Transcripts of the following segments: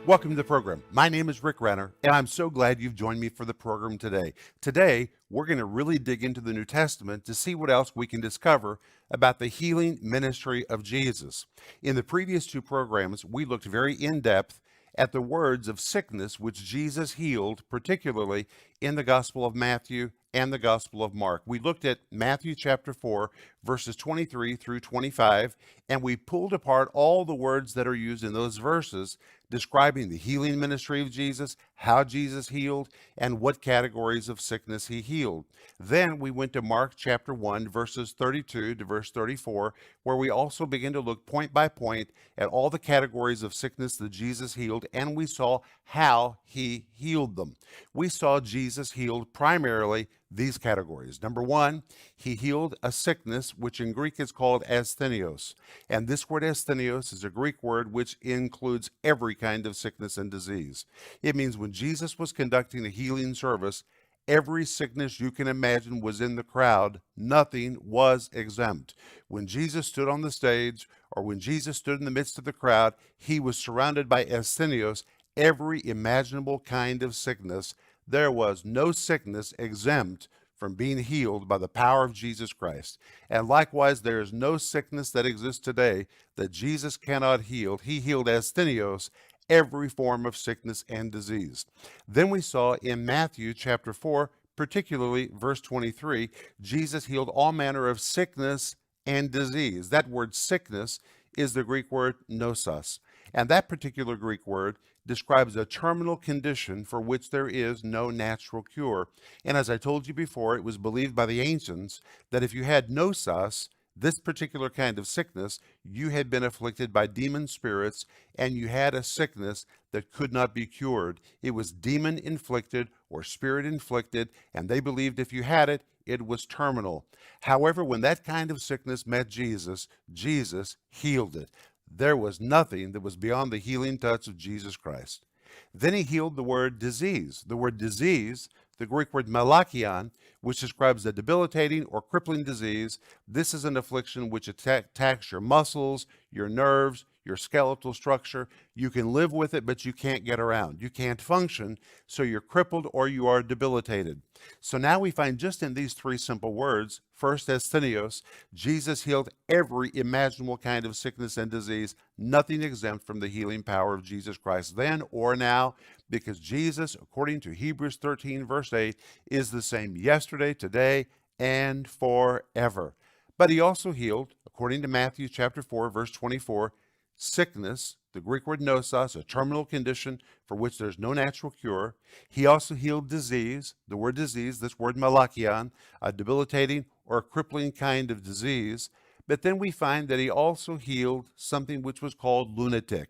Welcome to the program. My name is Rick Renner, and I'm so glad you've joined me for the program today. Today, we're going to really dig into the New Testament to see what else we can discover about the healing ministry of Jesus. In the previous two programs, we looked very in-depth at the words of sickness which Jesus healed, particularly in the Gospel of Matthew and the Gospel of Mark. We looked at Matthew chapter 4, verses 23 through 25, and we pulled apart all the words that are used in those verses describing the healing ministry of Jesus, how Jesus healed, and what categories of sickness he healed. Then we went to Mark chapter 1, verses 32 to verse 34, where we also begin to look point by point at all the categories of sickness that Jesus healed, and we saw how he healed them. We saw Jesus healed primarily these categories. Number one, he healed a sickness which in Greek is called asthenios. And this word asthenios is a Greek word which includes every kind of sickness and disease. It means when Jesus was conducting a healing service, every sickness you can imagine was in the crowd. Nothing was exempt. When Jesus stood on the stage or when Jesus stood in the midst of the crowd, he was surrounded by asthenios, every imaginable kind of sickness. There was no sickness exempt from being healed by the power of Jesus Christ. And likewise, there is no sickness that exists today that Jesus cannot heal. He healed asthenios, every form of sickness and disease. Then we saw in Matthew chapter 4, particularly verse 23, Jesus healed all manner of sickness and disease. That word sickness is the Greek word nosos. And that particular Greek word describes a terminal condition for which there is no natural cure. And as I told you before, it was believed by the ancients that if you had nosos, this particular kind of sickness, you had been afflicted by demon spirits and you had a sickness that could not be cured. It was demon inflicted or spirit inflicted, and they believed if you had it, it was terminal. However, when that kind of sickness met Jesus, Jesus healed it. There was nothing that was beyond the healing touch of Jesus Christ. Then he healed the word disease. The word disease, the Greek word malachion, which describes a debilitating or crippling disease. This is an affliction which attacks your muscles, your nerves, your skeletal structure. You can live with it, but you can't get around. You can't function, so you're crippled or you are debilitated. So now we find just in these three simple words, first, asthenios, Jesus healed every imaginable kind of sickness and disease, nothing exempt from the healing power of Jesus Christ then or now, because Jesus, according to Hebrews 13, verse 8, is the same yesterday, today, and forever. But he also healed, according to Matthew chapter 4, verse 24, sickness, the Greek word nosos, a terminal condition for which there's no natural cure. He also healed disease, the word disease, this word malachion, a debilitating or a crippling kind of disease. But then we find that he also healed something which was called lunatic.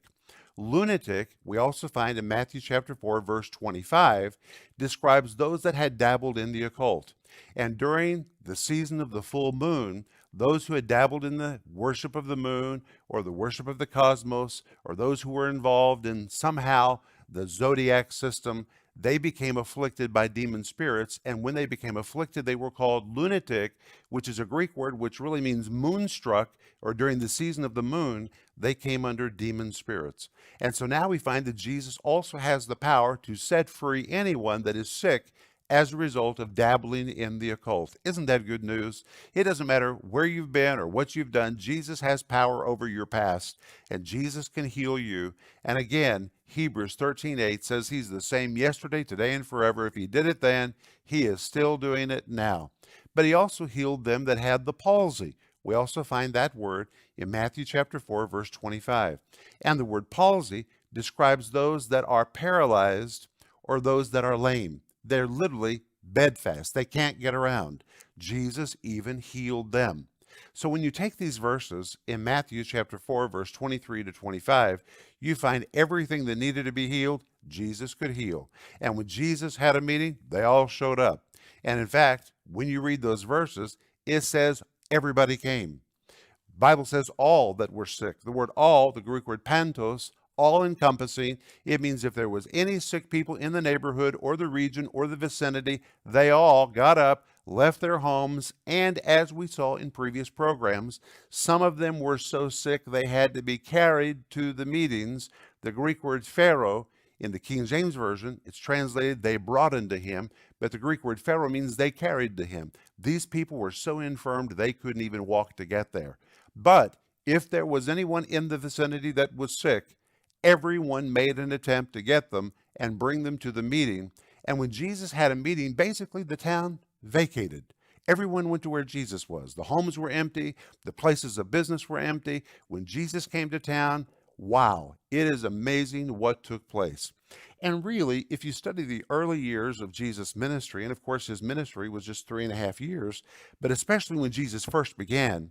Lunatic, we also find in Matthew chapter 4, verse 25, describes those that had dabbled in the occult. And during the season of the full moon, those who had dabbled in the worship of the moon or the worship of the cosmos, or those who were involved in somehow the zodiac system, they became afflicted by demon spirits. And when they became afflicted, they were called lunatic, which is a Greek word which really means moonstruck, or during the season of the moon, they came under demon spirits. And so now we find that Jesus also has the power to set free anyone that is sick as a result of dabbling in the occult. Isn't that good news? It doesn't matter where you've been or what you've done. Jesus has power over your past, and Jesus can heal you. And again, Hebrews 13:8 says he's the same yesterday, today, and forever. If he did it then, he is still doing it now. But he also healed them that had the palsy. We also find that word in Matthew chapter 4, verse 25. And the word palsy describes those that are paralyzed or those that are lame. They're literally bedfast. They can't get around. Jesus even healed them. So when you take these verses in Matthew chapter 4, verse 23 to 25, you find everything that needed to be healed, Jesus could heal. And when Jesus had a meeting, they all showed up. And in fact, when you read those verses, it says everybody came. The Bible says all that were sick. The word all, the Greek word pantos, all-encompassing. It means if there was any sick people in the neighborhood or the region or the vicinity, they all got up, left their homes, and as we saw in previous programs, some of them were so sick they had to be carried to the meetings The Greek word pharaoh in the King James Version, it's translated, they brought unto him, but the Greek word pharaoh means they carried to him. These people were so infirmed they couldn't even walk to get there. But if there was anyone in the vicinity that was sick, everyone made an attempt to get them and bring them to the meeting. And when Jesus had a meeting, basically the town vacated. Everyone went to where Jesus was. The homes were empty. The places of business were empty. When Jesus came to town, wow, it is amazing what took place. And really, if you study the early years of Jesus' ministry, and of course his ministry was just 3.5 years, but especially when Jesus first began,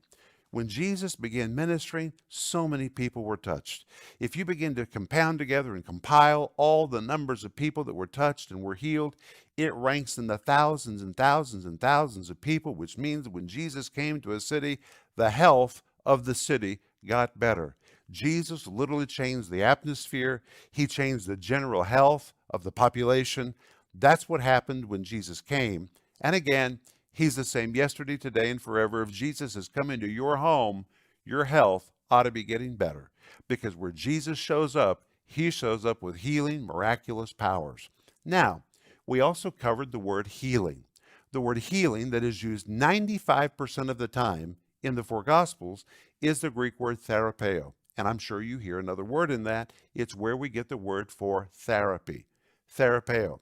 when Jesus began ministering, so many people were touched. If you begin to compound together and compile all the numbers of people that were touched and were healed, it ranks in the thousands and thousands and thousands of people, which means that when Jesus came to a city, the health of the city got better. Jesus literally changed the atmosphere. He changed the general health of the population. That's what happened when Jesus came. And again, he's the same yesterday, today, and forever. If Jesus has come into your home, your health ought to be getting better. Because where Jesus shows up, he shows up with healing, miraculous powers. Now, we also covered the word healing. The word healing that is used 95% of the time in the four Gospels is the Greek word therapeo. And I'm sure you hear another word in that. It's where we get the word for therapy, therapeo.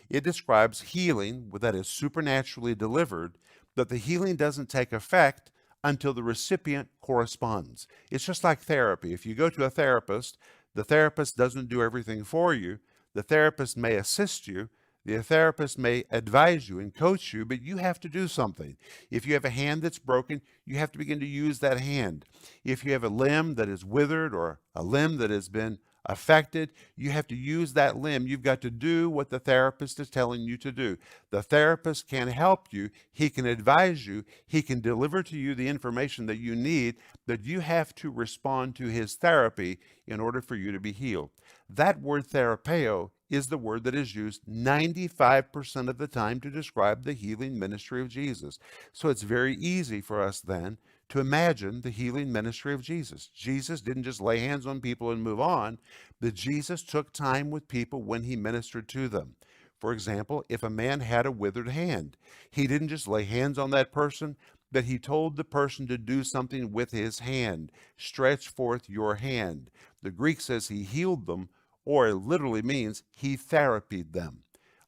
It describes healing that is supernaturally delivered, but the healing doesn't take effect until the recipient corresponds. It's just like therapy. If you go to a therapist, the therapist doesn't do everything for you. The therapist may assist you. The therapist may advise you and coach you, but you have to do something. If you have a hand that's broken, you have to begin to use that hand. If you have a limb that is withered or a limb that has been affected, you have to use that limb. You've got to do what the therapist is telling you to do. The therapist can help you. He can advise you. He can deliver to you the information that you need, but you have to respond to his therapy in order for you to be healed. That word therapeo is the word that is used 95% of the time to describe the healing ministry of Jesus. So it's very easy for us then to imagine the healing ministry of Jesus. Jesus didn't just lay hands on people and move on, but Jesus took time with people when he ministered to them. For example, if a man had a withered hand, he didn't just lay hands on that person, but he told the person to do something with his hand. Stretch forth your hand. The Greek says he healed them, or it literally means he therapied them.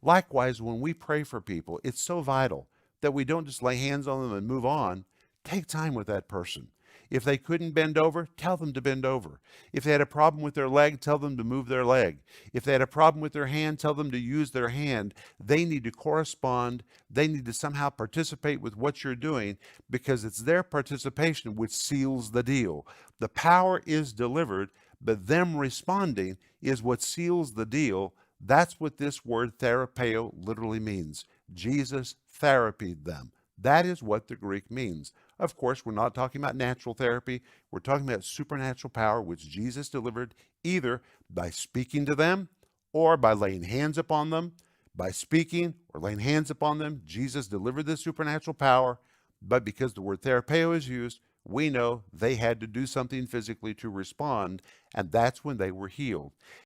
Likewise, when we pray for people, it's so vital that we don't just lay hands on them and move on. Take time with that person. If they couldn't bend over, tell them to bend over. If they had a problem with their leg, tell them to move their leg. If they had a problem with their hand, tell them to use their hand. They need to correspond. They need to somehow participate with what you're doing, because it's their participation which seals the deal. The power is delivered, but them responding is what seals the deal. That's what this word therapeo literally means. Jesus therapied them. That is what the Greek means. Of course, we're not talking about natural therapy. We're talking about supernatural power, which Jesus delivered either by speaking to them or by laying hands upon them. By speaking or laying hands upon them, Jesus delivered the supernatural power. But because the word therapeo is used, we know they had to do something physically to respond, and that's when they were healed.